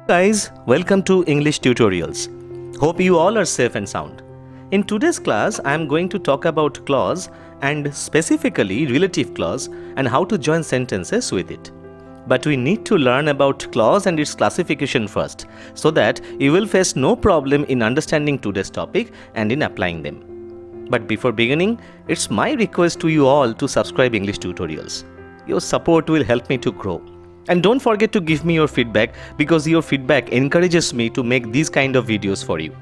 Guys, welcome to English Tutorials. Hope you all are safe and sound. In today's class, I am going to talk about clause and specifically relative clause and how to join sentences with it. But we need to learn about clause and its classification first so that you will face no problem in understanding today's topic and in applying them. But before beginning, it's my request to you all to subscribe English Tutorials. Your support will help me to grow. And don't forget to give me your feedback because your feedback encourages me to make these kind of videos for you.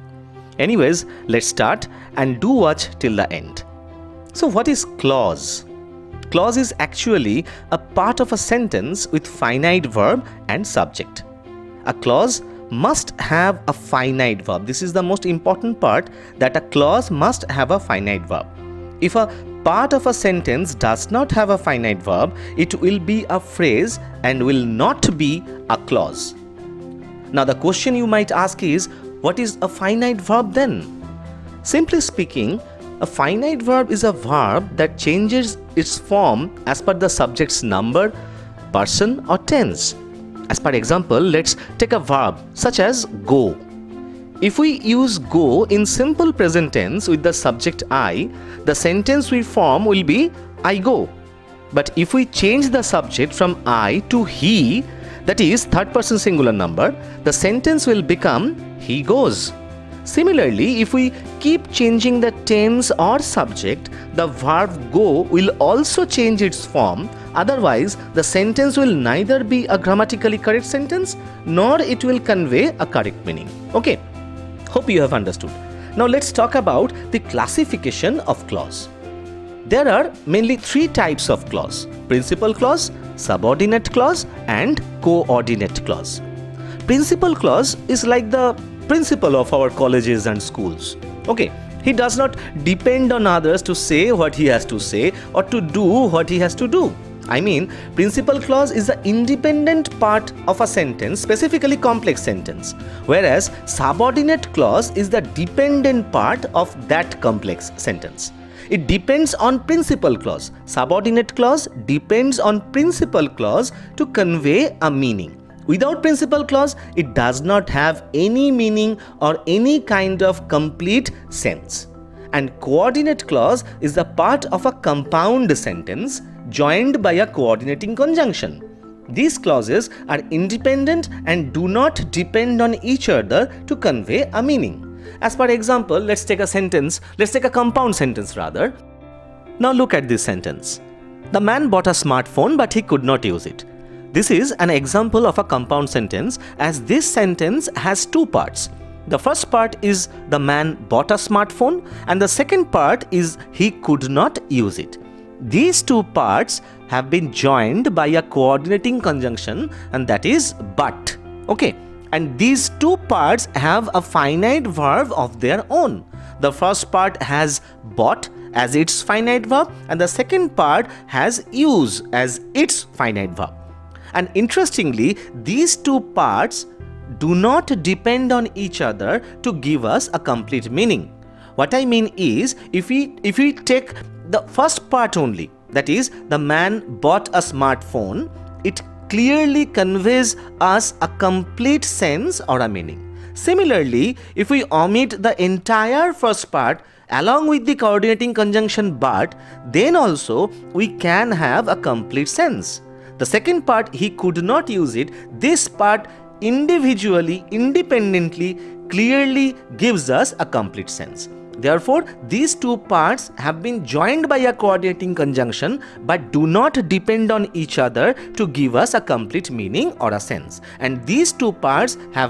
Anyways, let's start and do watch till the end. So what is clause? Clause is actually a part of a sentence with finite verb and subject. A clause must have a finite verb. This is the most important part, that a clause must have a finite verb. If a part of a sentence does not have a finite verb, it will be a phrase and will not be a clause. Now the question you might ask is, what is a finite verb then? Simply speaking, a finite verb is a verb that changes its form as per the subject's number, person or tense. As per example, let's take a verb such as go. If we use go in simple present tense with the subject I, the sentence we form will be I go. But if we change the subject from I to he, that is third person singular number, the sentence will become he goes. Similarly, if we keep changing the tense or subject, the verb go will also change its form. Otherwise, the sentence will neither be a grammatically correct sentence nor it will convey a correct meaning. Okay. Hope you have understood. Now let's talk about the classification of clause. There are mainly three types of clause: principal clause, subordinate clause and coordinate clause. Principal clause is like the principal of our colleges and schools. Okay, he does not depend on others to say what he has to say or to do what he has to do. I mean, principal clause is the independent part of a sentence, specifically complex sentence, whereas subordinate clause is the dependent part of that complex sentence. It depends on principal clause. Subordinate clause depends on principal clause to convey a meaning. Without principal clause, it does not have any meaning or any kind of complete sense. And coordinate clause is the part of a compound sentence joined by a coordinating conjunction. These clauses are independent and do not depend on each other to convey a meaning. As per example, let's take a compound sentence rather. Now look at this sentence. The man bought a smartphone but he could not use it. This is an example of a compound sentence as this sentence has two parts. The first part is the man bought a smartphone and the second part is he could not use it. These two parts have been joined by a coordinating conjunction and that is but. Okay, and these two parts have a finite verb of their own. The first part has bought as its finite verb and the second part has use as its finite verb. And interestingly, these two parts do not depend on each other to give us a complete meaning. What I mean is, if we take the first part only, that is, the man bought a smartphone, it clearly conveys us a complete sense or a meaning. Similarly, if we omit the entire first part along with the coordinating conjunction but, then also we can have a complete sense. The second part, he could not use it, this part individually, independently, clearly gives us a complete sense. Therefore, these two parts have been joined by a coordinating conjunction but do not depend on each other to give us a complete meaning or a sense. And these two parts are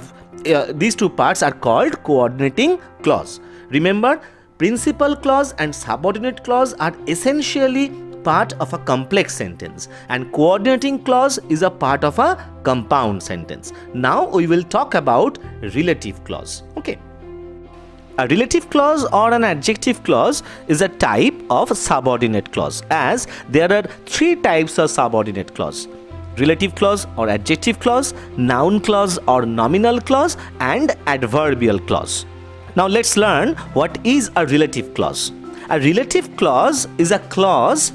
called coordinating clause. Remember, principal clause and subordinate clause are essentially part of a complex sentence and coordinating clause is a part of a compound sentence. Now we will talk about relative clause. Okay. A relative clause or an adjective clause is a type of subordinate clause, as there are three types of subordinate clause: relative clause or adjective clause, noun clause or nominal clause, and adverbial clause. Now let's learn what is a relative clause. A relative clause is a clause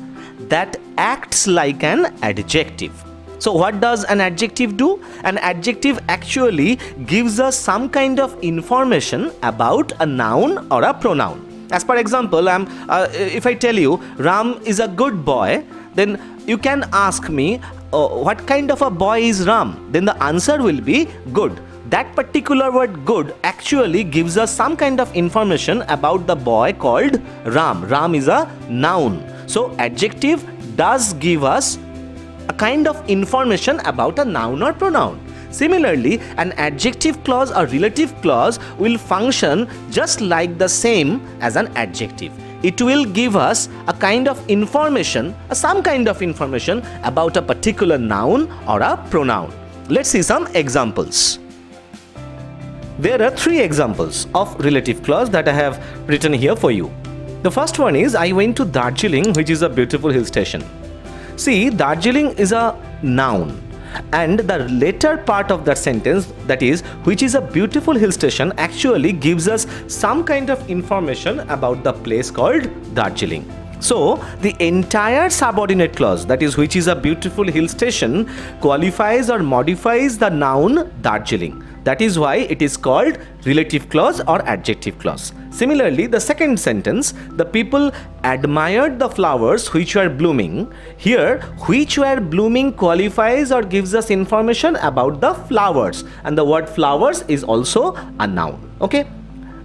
that acts like an adjective. So what does an adjective do? An adjective actually gives us some kind of information about a noun or a pronoun. As per example, if I tell you Ram is a good boy, then you can ask me what kind of a boy is Ram? Then the answer will be good. That particular word good actually gives us some kind of information about the boy called Ram. Ram is a noun. So adjective does give us a kind of information about a noun or pronoun. Similarly, an adjective clause or relative clause will function just like the same as an adjective. It will give us a kind of information, some kind of information about a particular noun or a pronoun. Let's see some examples. There are 3 examples of relative clause that I have written here for you. The first one is I went to Darjeeling, which is a beautiful hill station. See, Darjeeling is a noun, and the later part of that sentence, that is, which is a beautiful hill station, actually gives us some kind of information about the place called Darjeeling. So, the entire subordinate clause, that is, which is a beautiful hill station, qualifies or modifies the noun Darjeeling. That is why it is called relative clause or adjective clause. Similarly, the second sentence, the people admired the flowers which were blooming. Here, which were blooming qualifies or gives us information about the flowers, and the word flowers is also a noun. Okay.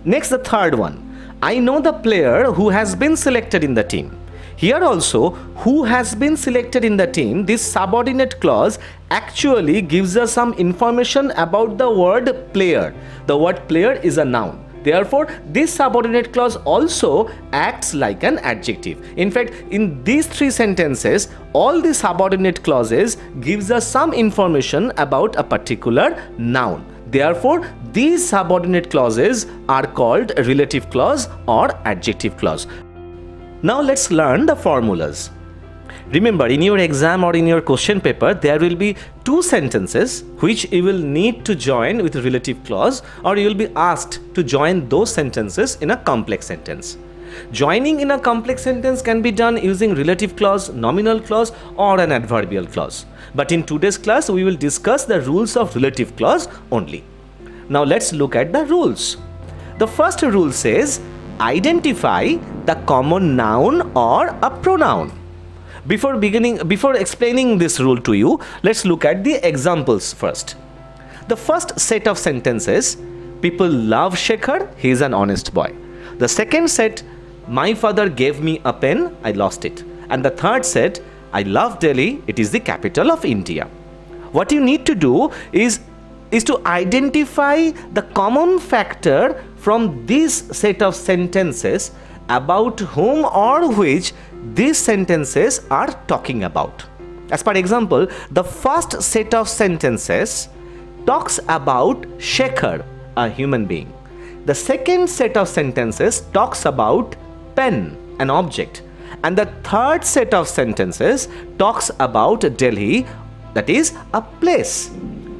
Next, the third one. I know the player who has been selected in the team. Here also, who has been selected in the team, this subordinate clause actually gives us some information about the word player. The word player is a noun. Therefore, this subordinate clause also acts like an adjective. In fact, in these 3 sentences, all the subordinate clauses gives us some information about a particular noun. Therefore, these subordinate clauses are called relative clause or adjective clause. Now let's learn the formulas. Remember, in your exam or in your question paper, there will be 2 sentences which you will need to join with a relative clause, or you will be asked to join those sentences in a complex sentence. Joining in a complex sentence can be done using relative clause, nominal clause, or an adverbial clause. But in today's class, we will discuss the rules of relative clause only. Now let's look at the rules. The first rule says, identify the common noun or a pronoun. Before explaining this rule to you, let's look at the examples first. The first set of sentences, people love Shekhar, he is an honest boy. The second set, my father gave me a pen, I lost it. And the third set, I love Delhi, it is the capital of India. What you need to do is to identify the common factor from this set of sentences about whom or which these sentences are talking about. As per example, the first set of sentences talks about Shekhar, a human being. The second set of sentences talks about pen, an object. And the third set of sentences talks about Delhi, that is a place.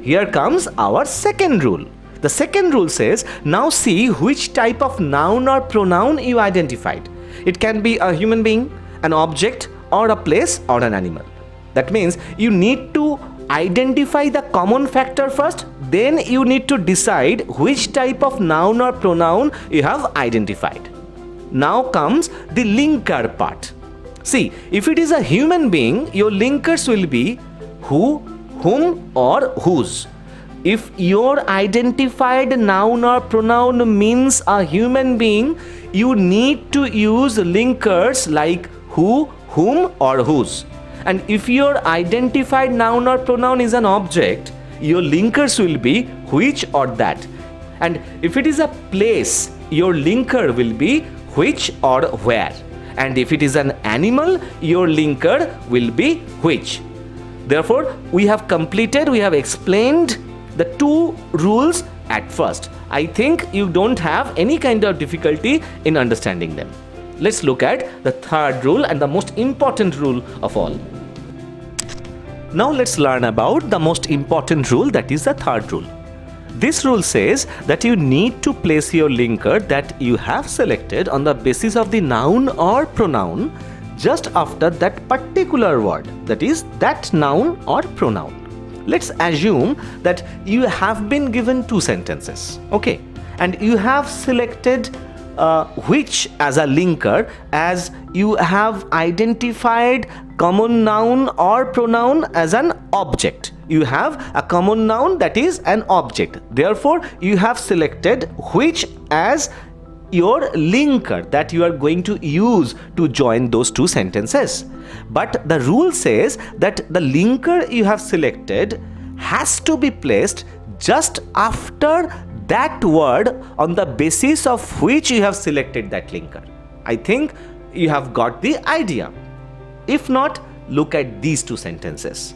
Here comes our second rule. The second rule says, now see which type of noun or pronoun you identified. It can be a human being, an object, or a place, or an animal. That means you need to identify the common factor first, then you need to decide which type of noun or pronoun you have identified. Now comes the linker part. See, if it is a human being, your linkers will be who, whom, or whose. If your identified noun or pronoun means a human being, you need to use linkers like who, whom, or whose. And if your identified noun or pronoun is an object, your linkers will be which or that. And if it is a place, your linker will be which or where. And if it is an animal, your linker will be which. Therefore, we have explained the 2 rules at first. I think you don't have any kind of difficulty in understanding them. Let's look at the third rule and the most important rule of all. Now let's learn about the most important rule, that is the third rule. This rule says that you need to place your linker that you have selected on the basis of the noun or pronoun just after that particular word, that is that noun or pronoun. Let's assume that you have been given two sentences, okay, and you have selected which as a linker, as you have identified common noun or pronoun as an object. You have a common noun that is an object. Therefore, you have selected which as your linker that you are going to use to join those two sentences. But the rule says that the linker you have selected has to be placed just after that word on the basis of which you have selected that linker. I think you have got the idea. If not, look at these two sentences.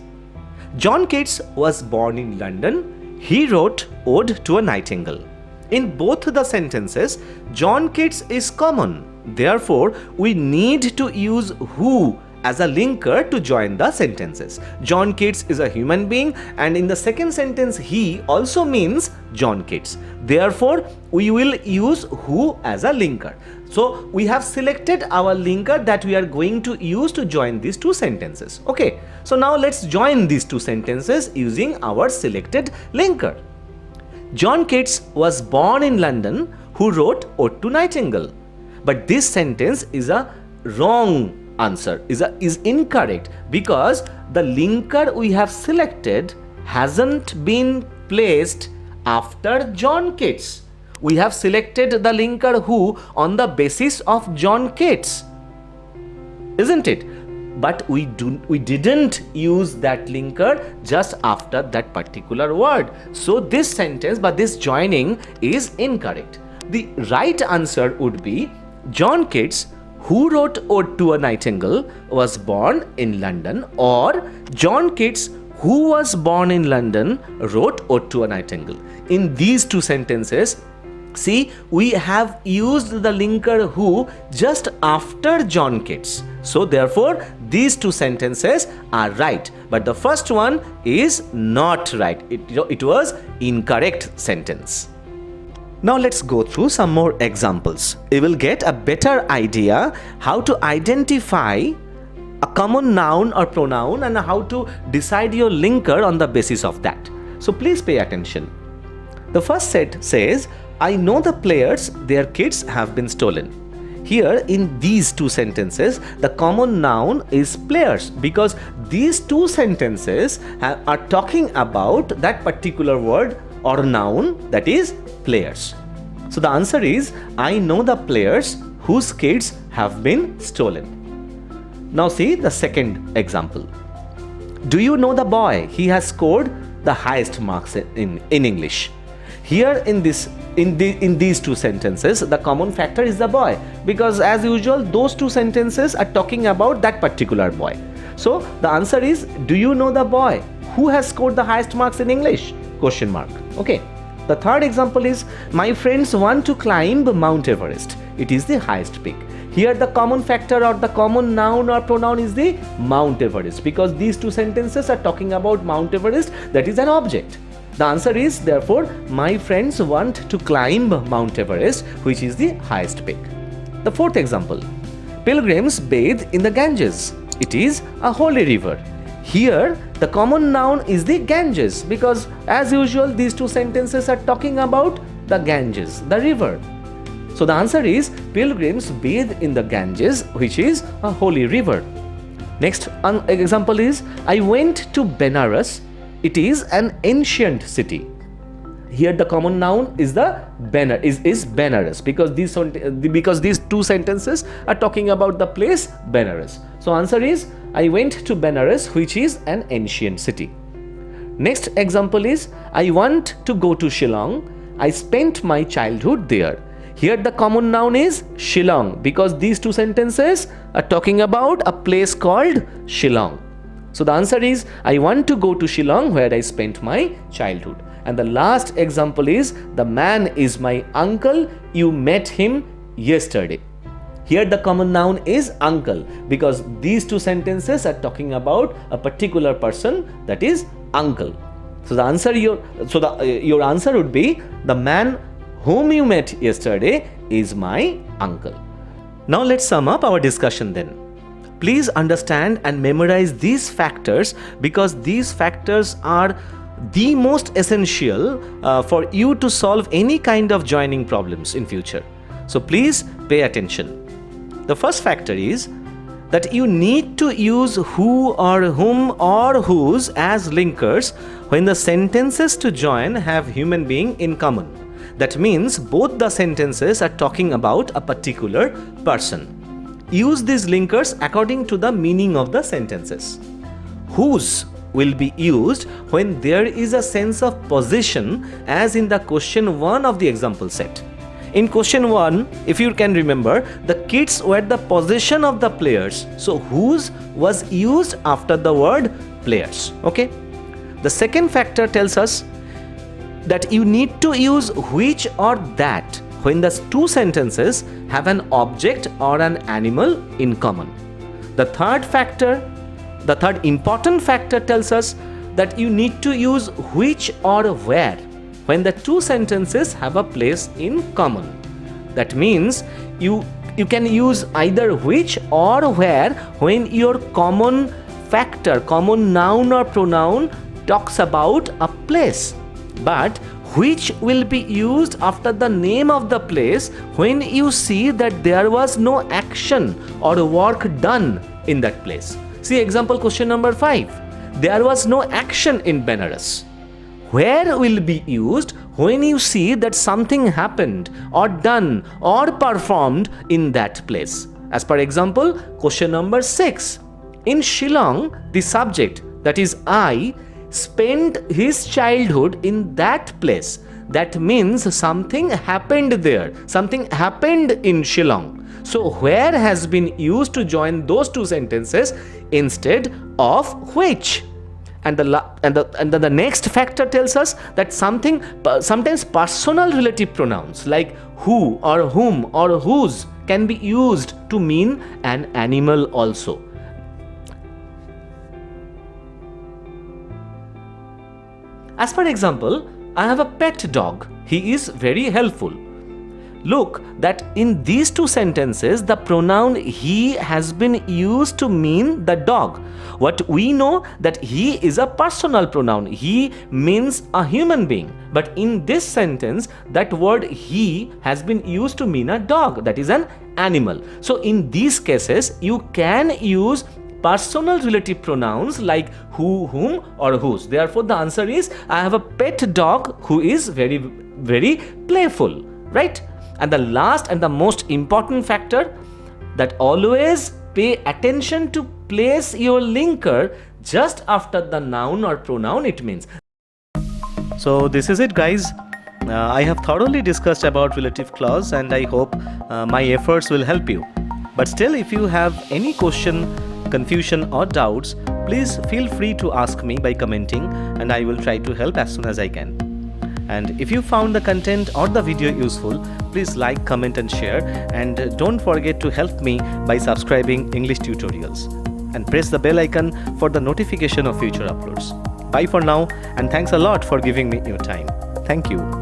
John Keats was born in London. He wrote Ode to a Nightingale. In both the sentences, John Keats is common. Therefore, we need to use who as a linker to join the sentences. John Keats is a human being, and in the second sentence, he also means John Keats. Therefore, we will use who as a linker. So, we have selected our linker that we are going to use to join these two sentences. Okay, so now let's join these two sentences using our selected linker. John Keats was born in London, who wrote Ode to Nightingale. But this sentence is a wrong answer, is incorrect, because the linker we have selected hasn't been placed after John Keats. We have selected the linker who on the basis of John Keats, isn't it? But we didn't use that linker just after that particular word. So this sentence, but this joining is incorrect. The right answer would be John Keats, who wrote Ode to a Nightingale, was born in London, or John Keats, who was born in London, wrote Ode to a Nightingale. In these two sentences, see, we have used the linker who just after John Keats. So therefore, these two sentences are right, but the first one is not right. It was incorrect sentence. Now let's go through some more examples. You will get a better idea how to identify a common noun or pronoun and how to decide your linker on the basis of that. So please pay attention. The first set says, I know the players, their kits have been stolen. Here in these two sentences, the common noun is players, because these two sentences are talking about that particular word or noun, that is players. So the answer is, I know the players whose kits have been stolen. Now see the second example. Do you know the boy? He has scored the highest marks in English. Here in these two sentences, the common factor is the boy, because as usual those two sentences are talking about that particular boy. So the answer is, do you know the boy who has scored the highest marks in English? Question mark. Okay. The third example is, my friends want to climb Mount Everest. It is the highest peak. Here the common factor or the common noun or pronoun is the Mount Everest, because these two sentences are talking about Mount Everest, that is an object. The answer is, therefore, my friends want to climb Mount Everest, which is the highest peak. The fourth example, pilgrims bathe in the Ganges. It is a holy river. Here, the common noun is the Ganges, because as usual, these two sentences are talking about the Ganges, the river. So the answer is, pilgrims bathe in the Ganges, which is a holy river. Next example is, I went to Benares. It is an ancient city. Here the common noun is the Benares, because these two sentences are talking about the place Benares. So answer is, I went to Benares, which is an ancient city. Next example is, I want to go to Shillong. I spent my childhood there. Here the common noun is Shillong, because these two sentences are talking about a place called Shillong. So the answer is, I want to go to Shillong, where I spent my childhood. And the last example is, the man is my uncle. You met him yesterday. Here the common noun is uncle, because these two sentences are talking about a particular person, that is uncle. So the answer your answer would be, the man whom you met yesterday is my uncle. Now let's sum up our discussion then. Please understand and memorize these factors, because these factors are the most essential for you to solve any kind of joining problems in future. So please pay attention. The first factor is that you need to use who or whom or whose as linkers when the sentences to join have human being in common. That means both the sentences are talking about a particular person. Use these linkers according to the meaning of the sentences. Whose will be used when there is a sense of possession, as in the question 1 of the example set. In question 1, if you can remember, the kids were the possession of the players. So whose was used after the word players. Okay. The second factor tells us that you need to use which or that when the two sentences have an object or an animal in common. The third important factor tells us that you need to use which or where when the two sentences have a place in common. That means you can use either which or where when your common factor, common noun or pronoun talks about a place. But which will be used after the name of the place when you see that there was no action or work done in that place. See example question number 5. There was no action in Benares. Where will be used when you see that something happened or done or performed in that place. As per example, question number 6. In Shillong, the subject, that is I, spent his childhood in that place. That means something happened there. Something happened in Shillong. So where has been used to join those two sentences instead of which. And the next factor tells us that sometimes personal relative pronouns like who or whom or whose can be used to mean an animal also. As per example, I have a pet dog. He is very helpful. Look that in these two sentences, the pronoun he has been used to mean the dog. What we know that he is a personal pronoun. He means a human being. But in this sentence, that word he has been used to mean a dog. That is an animal. So in these cases, you can use personal relative pronouns like who, whom or whose. Therefore, the answer is I have a pet dog who is very, very playful. Right? And the last and the most important factor, that always pay attention to place your linker just after the noun or pronoun it means. So this is it, guys. I have thoroughly discussed about relative clause and I hope my efforts will help you. But still, if you have any question, confusion or doubts, please feel free to ask me by commenting and I will try to help as soon as I can. And if you found the content or the video useful, please like, comment and share, and don't forget to help me by subscribing English tutorials and press the bell icon for the notification of future uploads. Bye for now, and thanks a lot for giving me your time. Thank you.